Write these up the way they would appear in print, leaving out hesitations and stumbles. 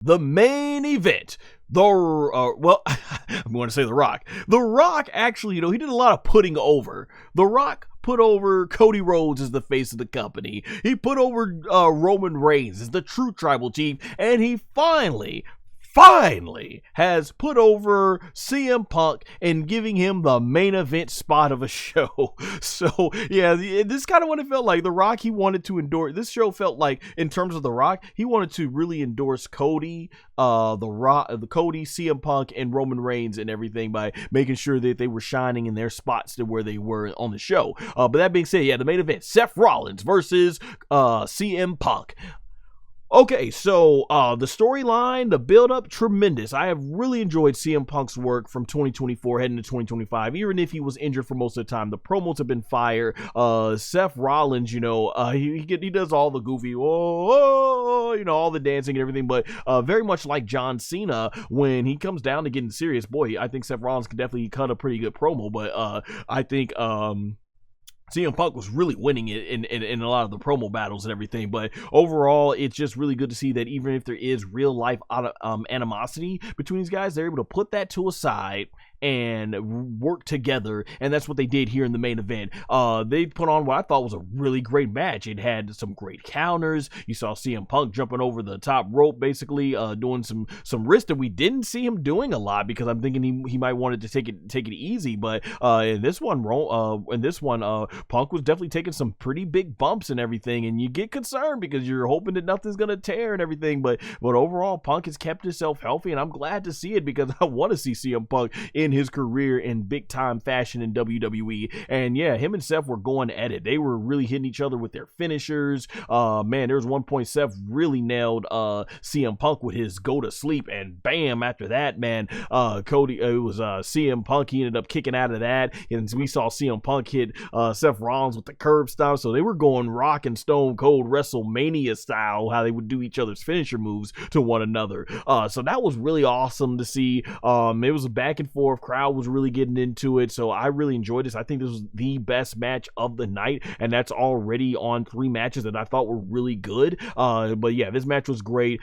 The main event. Well, I'm going to say The Rock. The Rock actually, he did a lot of putting over. The Rock put over Cody Rhodes as the face of the company. He put over Roman Reigns as the true tribal chief, and he finally has put over CM Punk and giving him the main event spot of a show. So yeah, this kind of what it felt like. The Rock, he wanted to endorse, this show felt like, in terms of The Rock, he wanted to really endorse Cody, the Cody, CM Punk, and Roman Reigns and everything by making sure that they were shining in their spots to where they were on the show. But that being said, yeah, the main event, Seth Rollins versus CM Punk. Okay, so the storyline, the build-up, tremendous. I have really enjoyed CM Punk's work from 2024 heading to 2025, even if he was injured for most of the time. The promos have been fire. Seth Rollins, he does all the goofy, all the dancing and everything, but very much like John Cena, when he comes down to getting serious, boy, I think Seth Rollins can definitely cut a pretty good promo, but I think CM Punk was really winning it in a lot of the promo battles and everything, but overall, it's just really good to see that even if there is real life animosity between these guys, they're able to put that to a side and work together, and that's what they did here in the main event. They put on what I thought was a really great match. It had some great counters. You saw CM Punk jumping over the top rope, basically doing some risks that we didn't see him doing a lot, because I'm thinking he might wanted to take it easy. But in this one, Punk was definitely taking some pretty big bumps and everything, and you get concerned because you're hoping that nothing's gonna tear and everything. But overall, Punk has kept himself healthy, and I'm glad to see it because I want to see CM Punk in his career in big time fashion in WWE. And yeah, him and Seth were going at it. They were really hitting each other with their finishers. Man, there was one point Seth really nailed CM Punk with his go to sleep, and bam, after that, man, CM Punk, he ended up kicking out of that, and we saw CM Punk hit Seth Rollins with the curb stomp. So they were going Rock and Stone Cold WrestleMania style, how they would do each other's finisher moves to one another. So that was really awesome to see. It was a back and forth. Crowd was really getting into it, so I really enjoyed this. I think this was the best match of the night, and that's already on 3 matches that I thought were really good. But yeah, this match was great.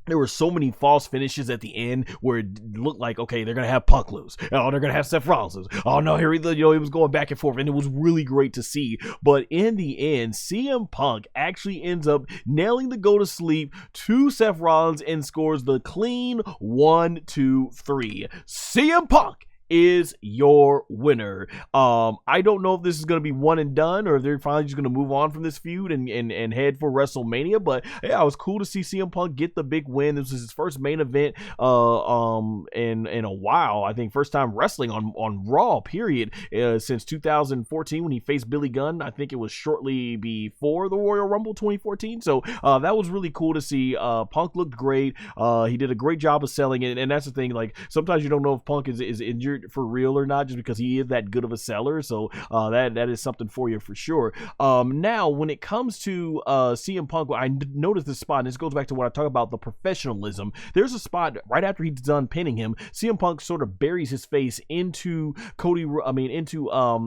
There were so many false finishes at the end where it looked like, okay, they're going to have Punk lose. Oh, they're going to have Seth Rollins lose. Oh, no, here it was going back and forth, and it was really great to see. But in the end, CM Punk actually ends up nailing the go to sleep to Seth Rollins and scores the clean 1, 2, 3. CM Punk is your winner. I don't know if this is going to be one and done, or if they're finally just going to move on from this feud and head for WrestleMania. But yeah, it was cool to see CM Punk get the big win. This was his first main event in a while. I think first time wrestling on Raw, period, since 2014 when he faced Billy Gunn. I think it was shortly before the Royal Rumble 2014. So that was really cool to see. Punk looked great. He did a great job of selling it, and that's the thing. Like, sometimes you don't know if Punk is injured for real or not, just because he is that good of a seller. So that is something for you for sure. Now, when it comes to CM Punk, I noticed this spot, and this goes back to what I talk about, the professionalism. There's a spot right after he's done pinning him. CM Punk sort of buries his face into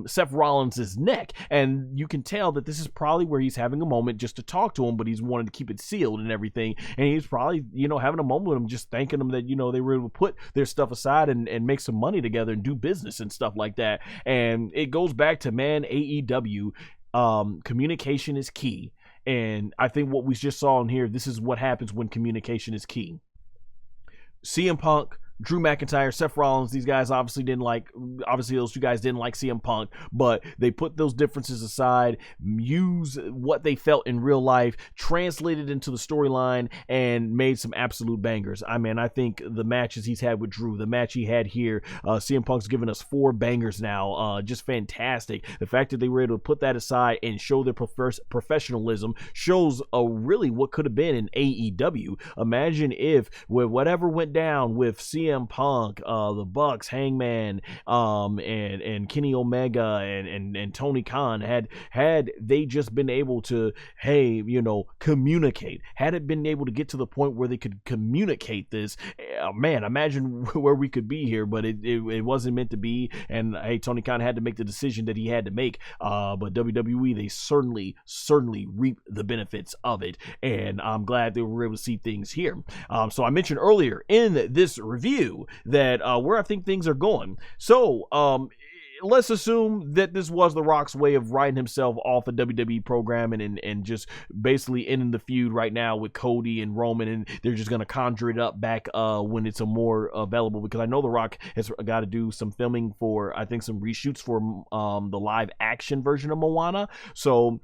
Seth Rollins' neck, and you can tell that this is probably where he's having a moment just to talk to him, but he's wanted to keep it sealed and everything. And he's probably having a moment with him, just thanking him that they were able to put their stuff aside and make some money together and do business and stuff like that. And it goes back to, man, AEW, communication is key. And I think what we just saw in here, this is what happens when communication is key. CM Punk, Drew McIntyre, Seth Rollins, these guys those 2 guys didn't like CM Punk, but they put those differences aside, use what they felt in real life, translated into the storyline, and made some absolute bangers. I think the matches he's had with Drew, the match he had here, CM Punk's given us 4 bangers now, just fantastic. The fact that they were able to put that aside and show their professionalism shows really what could have been in AEW. Imagine if, with whatever went down with CM CM Punk, the Bucks, Hangman, and Kenny Omega and Tony Khan, had they just been able to, hey, communicate, had it been able to get to the point where they could communicate this, man, imagine where we could be here. But it wasn't meant to be, and hey, Tony Khan had to make the decision that he had to make. But WWE, they certainly reap the benefits of it, and I'm glad they were able to see things here. So I mentioned earlier in this review that where I think things are going. So let's assume that this was The Rock's way of writing himself off a WWE program and just basically ending the feud right now with Cody and Roman, and they're just going to conjure it up back when it's a more available, because I know The Rock has got to do some filming for, I think, some reshoots for the live action version of Moana. So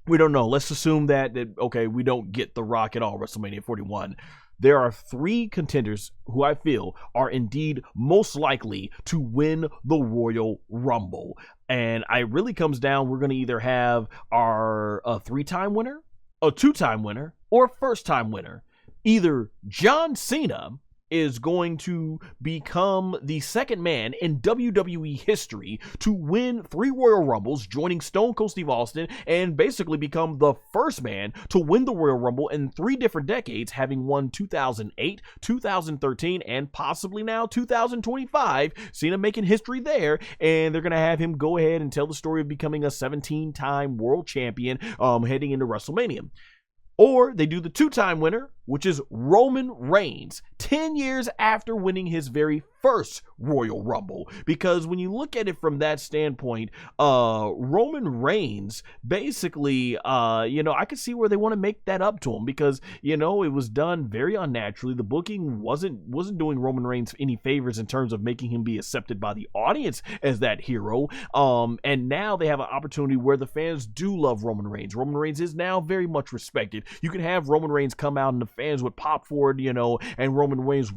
we don't know. Let's assume that okay, we don't get The Rock at all WrestleMania 41. There are 3 contenders who I feel are indeed most likely to win the Royal Rumble. And it really comes down, we're going to either have a 3-time winner, a 2-time winner, or a 1st-time winner. Either John Cena is going to become the 2nd man in WWE history to win 3 Royal Rumbles, joining Stone Cold Steve Austin, and basically become the 1st man to win the Royal Rumble in 3 different decades, having won 2008, 2013, and possibly now 2025. Cena making history there, and they're going to have him go ahead and tell the story of becoming a 17-time world champion heading into WrestleMania. Or they do the 2-time winner, which is Roman Reigns, 10 years after winning his very first Royal Rumble. Because when you look at it from that standpoint, Roman Reigns basically, I could see where they want to make that up to him, because, it was done very unnaturally. The booking wasn't doing Roman Reigns any favors in terms of making him be accepted by the audience as that hero. And now they have an opportunity where the fans do love Roman Reigns. Roman Reigns is now very much respected. You can have Roman Reigns come out and the fans would pop for it, and Roman Reigns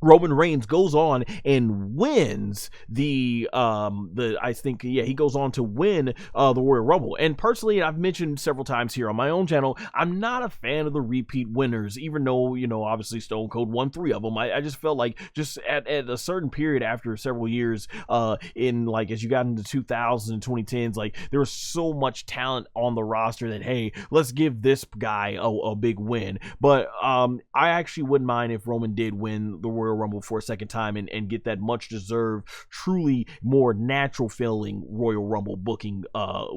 Roman Reigns goes on and wins he goes on to win the Royal Rumble. And personally, I've mentioned several times here on my own channel, I'm not a fan of the repeat winners, even though, obviously Stone Cold won 3 of them. I just felt like just at a certain period after several years, in like as you got into 2000s and 2010s, like there was so much talent on the roster that, hey, let's give this guy a big win. But I actually wouldn't mind if Roman did win the Royal Rumble for a 2nd time and get that much deserved, truly more natural feeling Royal Rumble booking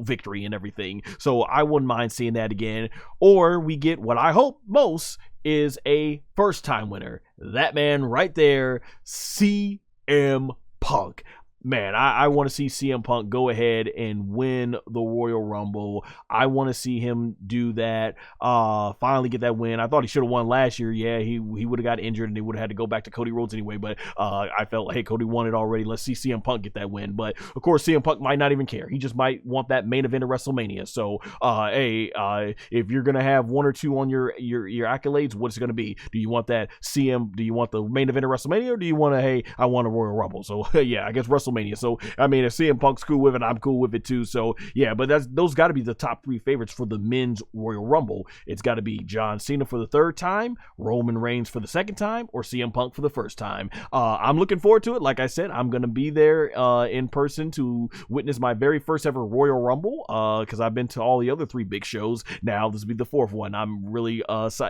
victory and everything. So I wouldn't mind seeing that again. Or we get what I hope most is a 1st-time winner. That man right there, CM Punk. Man, I want to see CM Punk go ahead and win the Royal Rumble. I want to see him do that, finally get that win. I thought he should have won last year. Yeah, he would have got injured and he would have had to go back to Cody Rhodes anyway, but I felt, hey, Cody won it already. Let's see CM Punk get that win. But, of course, CM Punk might not even care. He just might want that main event of WrestleMania. So, if you're going to have 1 or 2 on your accolades, what's it going to be? Do you want that CM? Do you want the main event of WrestleMania, or do you want to, hey, I want a Royal Rumble? So, yeah, I guess WrestleMania. So, I mean, if CM Punk's cool with it, I'm cool with it too. So, yeah, but those got to be the top 3 favorites for the men's Royal Rumble. It's got to be John Cena for the 3rd time, Roman Reigns for the 2nd time, or CM Punk for the 1st time. I'm looking forward to it. Like I said, I'm going to be there in person to witness my very first ever Royal Rumble, because I've been to all the other 3 big shows. Now, this will be the 4th one. I'm really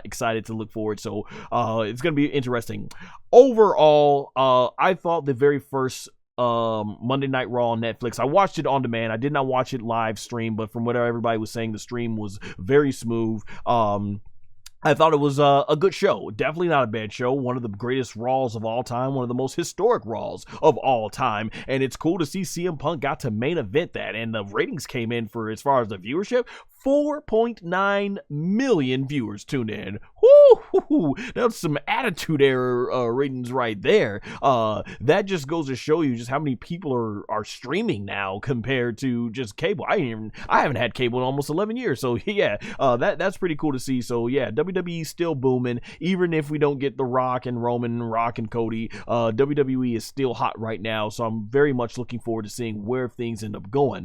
excited to look forward. So, it's going to be interesting. Overall, I thought the very first Monday Night Raw on Netflix, I watched it on demand. I did not watch it live stream, but from what everybody was saying, the stream was very smooth. I thought it was a good show. Definitely not a bad show. One of the greatest Raws of all time. One of the most historic Raws of all time. And it's cool to see CM Punk got to main event that. And the ratings came in for, as far as the viewership, 4.9 million viewers tuned in. Woo! That's some attitude error ratings right there. That just goes to show you just how many people are streaming now compared to just cable. I haven't had cable in almost 11 years. So yeah, that's pretty cool to see. So yeah, WWE still booming. Even if we don't get The Rock and Roman, Rock and Cody, WWE is still hot right now. So I'm very much looking forward to seeing where things end up going.